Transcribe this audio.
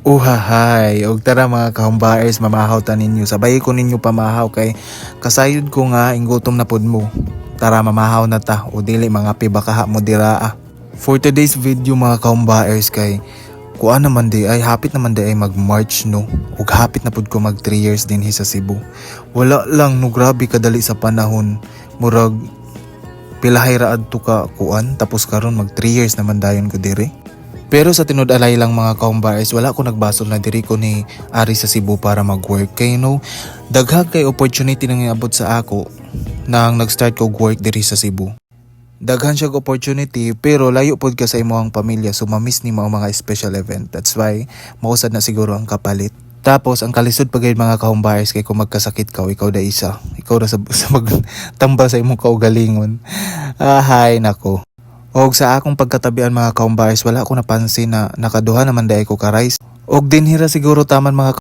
Uhahay, og tara mga kahumbaers, mamahaw ta ninyo. Sabay ko ninyo pamahaw kay kasayod ko nga inggutom na pud mo. Tara mamahaw na ta o dili mga pibakaha mo diraa. For today's video mga kahumbaers kay kuan naman di ay hapit naman di ay mag-March no. Ug hapit na pud ko mag 3 years din sa Cebu. Wala lang no, grabe kadali sa panahon. Murag pilahay ra adto ka kuan tapos karon mag 3 years naman dayon ko diri. Pero sa tinud-alay lang mga kahumbaers, wala ko nagbasol na diri ko ni ari sa Cebu para mag-work. Kay no, daghag kay opportunity nang iabot sa ako nang nag-start ko work diri sa Cebu. Daghan siya opportunity pero layo pod ka sa imong pamilya so mamiss ni mao mga special event. That's why mausad na siguro ang kapalit. Tapos ang kalisod pag mga kahumbaers kay kung magkasakit ka o ikaw da isa. Ikaw ra sa magtambal sa imong kaugalingon. Ahay nako. Og sa akong pagkatabian mga kahumbaers, wala ko napansin na nakaduha naman dahi ko ka rice. Og dinhira siguro taman mga